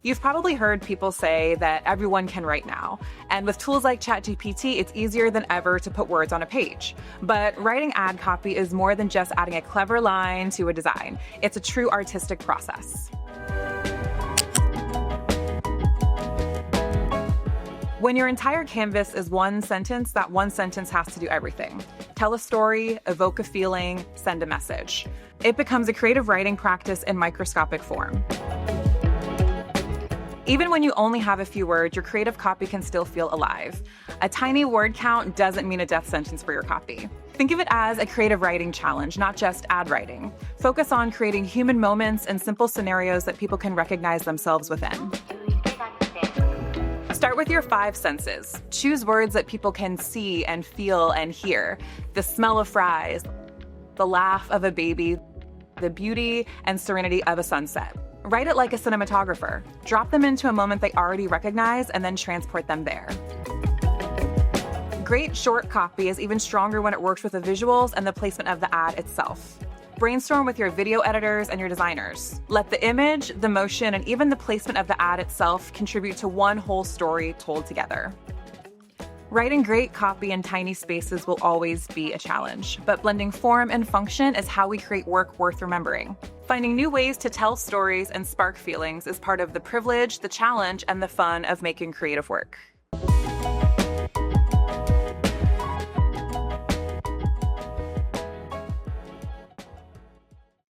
You've probably heard people say that everyone can write now, and with tools like ChatGPT, it's easier than ever to put words on a page. But writing ad copy is more than just adding a clever line to a design. It's a true artistic process. When your entire canvas is one sentence, that one sentence has to do everything. Tell a story, evoke a feeling, send a message. It becomes a creative writing practice in microscopic form. Even when you only have a few words, your creative copy can still feel alive. A tiny word count doesn't mean a death sentence for your copy. Think of it as a creative writing challenge, not just ad writing. Focus on creating human moments and simple scenarios that people can recognize themselves within. Start with your 5 senses. Choose words that people can see and feel and hear. The smell of fries, the laugh of a baby, the beauty and serenity of a sunset. Write it like a cinematographer. Drop them into a moment they already recognize and then transport them there. Great short copy is even stronger when it works with the visuals and the placement of the ad itself. Brainstorm with your video editors and your designers. Let the image, the motion, and even the placement of the ad itself contribute to one whole story told together. Writing great copy in tiny spaces will always be a challenge, but blending form and function is how we create work worth remembering. Finding new ways to tell stories and spark feelings is part of the privilege, the challenge, and the fun of making creative work.